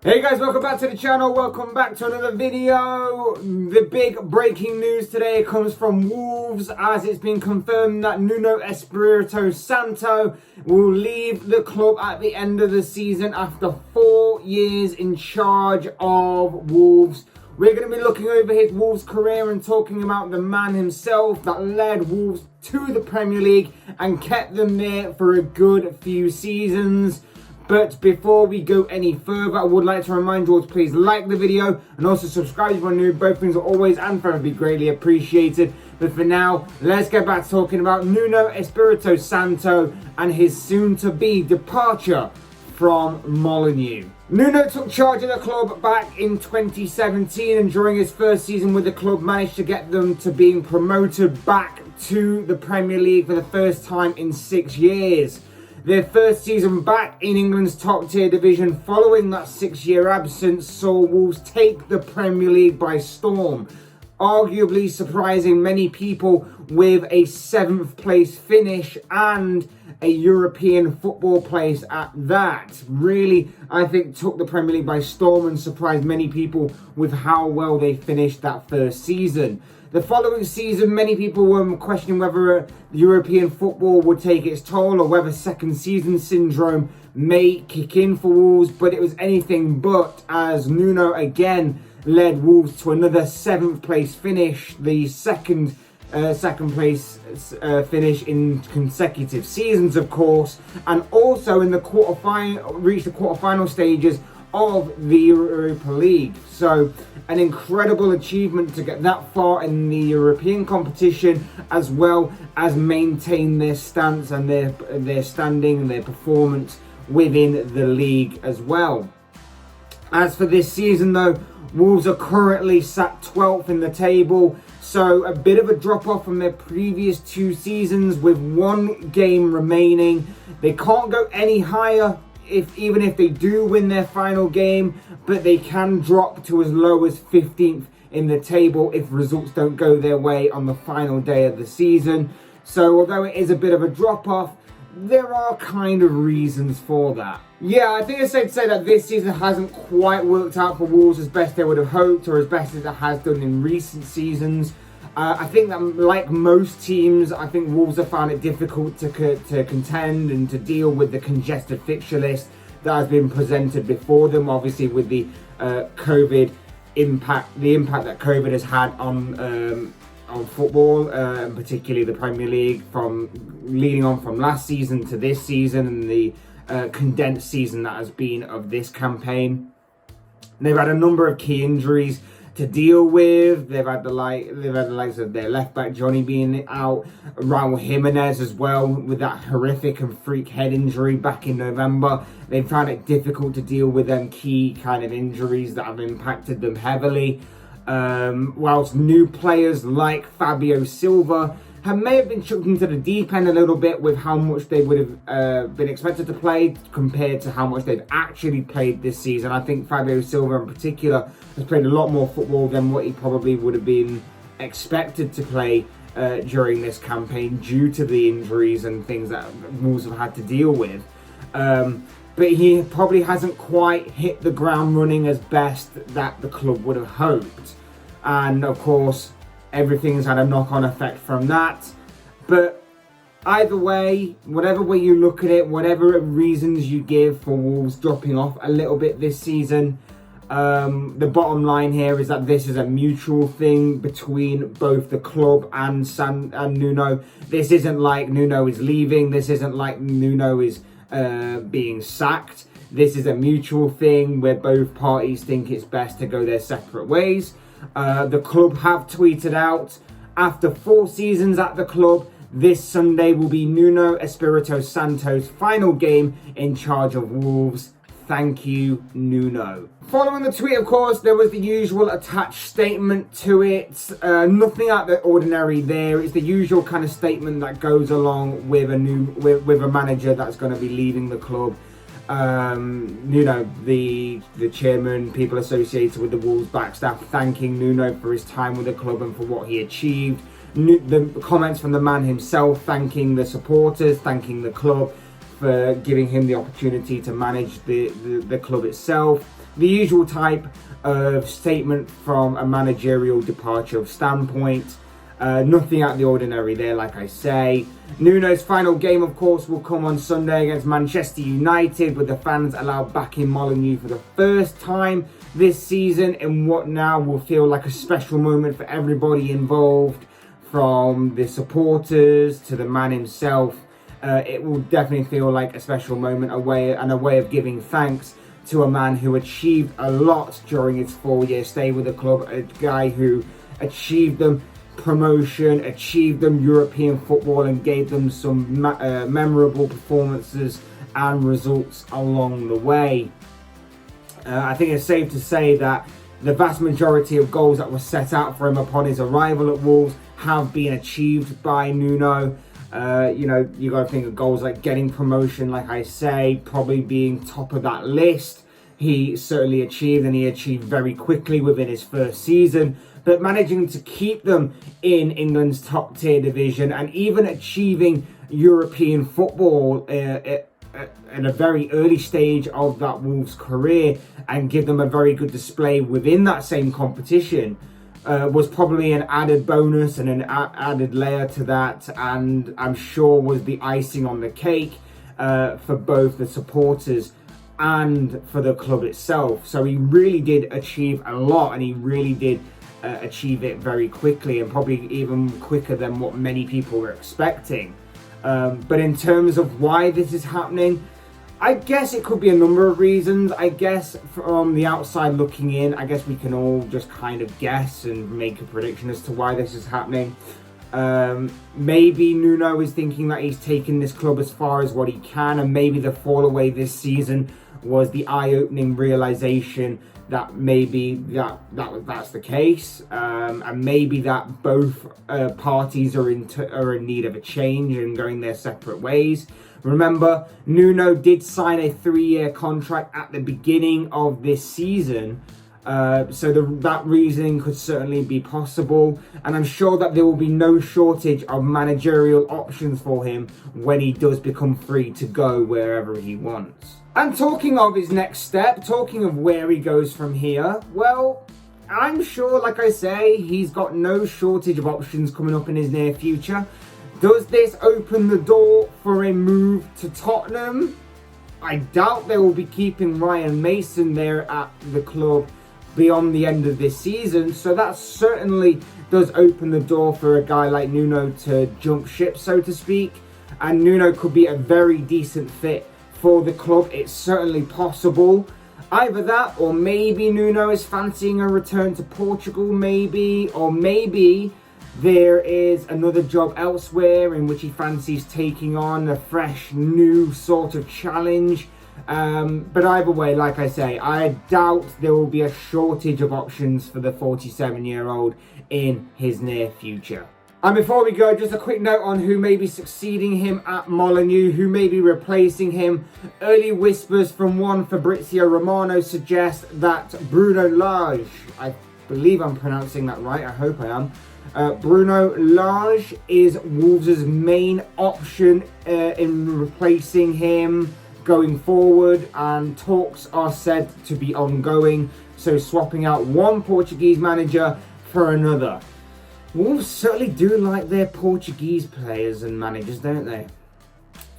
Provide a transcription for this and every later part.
Hey guys, welcome back to the channel, welcome back to another video. The big breaking news today comes from Wolves, as it's been confirmed that Nuno Espirito Santo will leave the club at the end of the season after 4 years in charge of Wolves. We're going to be looking over his Wolves career and talking about the man himself that led Wolves to the Premier League and kept them there for a good few seasons. But before we go any further, I would like to remind you all to please like the video and also subscribe if you're new. Both things are always and forever be greatly appreciated. But for now, let's get back to talking about Nuno Espirito Santo and his soon-to-be departure from Molineux. Nuno took charge of the club back in 2017 and during his first season with the club managed to get them to being promoted back to the Premier League for the first time in 6 years. Their first season back in England's top tier division following that 6-year absence saw Wolves take the Premier League by storm, arguably surprising many people with a 7th place finish and a European football place at that. Really, I think took the Premier League by storm and surprised many people with how well they finished that first season. The following season, many people were questioning whether European football would take its toll or whether second season syndrome may kick in for Wolves, but it was anything but, as Nuno again led Wolves to another 7th place finish, the second place finish in consecutive seasons, of course, and also in the reached the quarterfinal stages of the Europa League. So an incredible achievement to get that far in the European competition, as well as maintain their stance and their standing and their performance within the league as well. As for this season though, Wolves are currently sat 12th in the table, so a bit of a drop off from their previous 2 seasons with 1 game remaining. They can't go any higher even if they do win their final game, but they can drop to as low as 15th in the table if results don't go their way on the final day of the season. So although it is a bit of a drop off, there are kind of reasons for that. Yeah, I think it's safe to say that this season hasn't quite worked out for Wolves as best they would have hoped or as best as it has done in recent seasons. I think that, like most teams, I think Wolves have found it difficult to contend and to deal with the congested fixture list that has been presented before them. Obviously, with the COVID impact, the impact that COVID has had on football, and particularly the Premier League, from leading on from last season to this season, and the condensed season that has been of this campaign. They've had a number of key injuries to deal with. They've had the likes of their left back Johnny being out, Raul Jimenez as well with that horrific and freak head injury back in November. They've found it difficult to deal with them key kind of injuries that have impacted them heavily. Whilst new players like Fabio Silva may have been chucked into the deep end a little bit with how much they would have been expected to play compared to how much they've actually played this season. I think Fabio Silva in particular has played a lot more football than what he probably would have been expected to play during this campaign due to the injuries and things that Wolves have had to deal with. But he probably hasn't quite hit the ground running as best that the club would have hoped. And of course, everything's had a knock-on effect from that. But either way, whatever way you look at it, whatever reasons you give for Wolves dropping off a little bit this season, the bottom line here is that this is a mutual thing between both the club and Nuno. This isn't like Nuno is leaving. This isn't like Nuno is being sacked. This is a mutual thing where both parties think it's best to go their separate ways. The club have tweeted out, after 4 seasons at the club, this Sunday will be Nuno Espirito Santo's final game in charge of Wolves. Thank you, Nuno. Following the tweet, of course, there was the usual attached statement to it. Nothing out of the ordinary there. It's the usual kind of statement that goes along with a manager that's going to be leaving the club. Nuno, the chairman, people associated with the Wolves back staff, thanking Nuno for his time with the club and for what he achieved. The comments from the man himself, thanking the supporters, thanking the club for giving him the opportunity to manage the club itself. the usual type of statement from a managerial departure standpoint. Nothing out of the ordinary there, like I say. Nuno's final game, of course, will come on Sunday against Manchester United, with the fans allowed back in Molineux for the first time this season in what now will feel like a special moment for everybody involved, from the supporters to the man himself. It will definitely feel like a special moment, a way of giving thanks to a man who achieved a lot during his 4-year stay with the club, a guy who achieved them promotion, achieved them European football, and gave them some memorable performances and results along the way. I think it's safe to say that the vast majority of goals that were set out for him upon his arrival at Wolves have been achieved by Nuno. You know, you got to think of goals like getting promotion, like I say, probably being top of that list. He certainly achieved, and he achieved very quickly within his first season. But managing to keep them in England's top tier division, and even achieving European football at a very early stage of that Wolves career, and give them a very good display within that same competition, was probably an added bonus and an added layer to that, and I'm sure was the icing on the cake for both the supporters and for the club itself. So he really did achieve a lot, and he really did achieve it very quickly, and probably even quicker than what many people were expecting. But in terms of why this is happening, I guess it could be a number of reasons. I guess from the outside looking in, I guess we can all just kind of guess and make a prediction as to why this is happening. Maybe Nuno is thinking that he's taken this club as far as what he can, and maybe the fall away this season was the eye-opening realization that maybe that's the case, and maybe that both parties are in need of a change and going their separate ways. Remember, Nuno did sign a 3-year contract at the beginning of this season, so that reasoning could certainly be possible, and I'm sure that there will be no shortage of managerial options for him when he does become free to go wherever he wants. And talking of his next step, talking of where he goes from here, well, I'm sure, like I say, he's got no shortage of options coming up in his near future. Does this open the door for a move to Tottenham? I doubt they will be keeping Ryan Mason there at the club beyond the end of this season, so that certainly does open the door for a guy like Nuno to jump ship, so to speak, and Nuno could be a very decent fit for the club. It's certainly possible. Either that, or maybe Nuno is fancying a return to Portugal, maybe, or maybe there is another job elsewhere in which he fancies taking on a fresh, new sort of challenge. But either way, like I say, I doubt there will be a shortage of options for the 47-year-old in his near future. And before we go, just a quick note on who may be succeeding him at Molineux, who may be replacing him. Early whispers from one Fabrizio Romano suggest that Bruno Lage, I believe I'm pronouncing that right, I hope I am. Bruno Lage is Wolves' main option in replacing him going forward, and talks are said to be ongoing, so swapping out one Portuguese manager for another. Wolves certainly do like their Portuguese players and managers, don't they?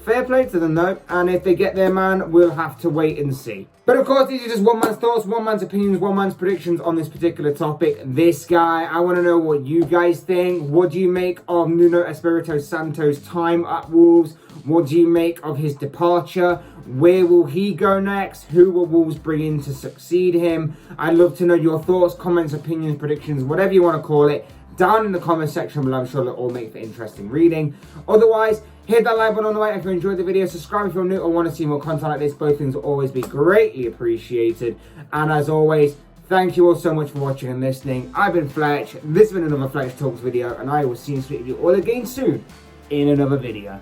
Fair play to them though, and if they get their man, we'll have to wait and see. But of course, these are just one man's thoughts, one man's opinions, one man's predictions on this particular topic. This guy, I want to know what you guys think. What do you make of Nuno Espirito Santo's time at Wolves? What do you make of his departure? Where will he go next? Who will Wolves bring in to succeed him? I'd love to know your thoughts, comments, opinions, predictions, whatever you want to call it, down in the comment section below. I'm sure it'll all make for interesting reading. Otherwise, hit that like button on the way if you enjoyed the video. Subscribe if you're new or want to see more content like this. Both things will always be greatly appreciated. And as always, thank you all so much for watching and listening. I've been Fletch. This has been another Fletch Talks video, and I will see you all again soon in another video.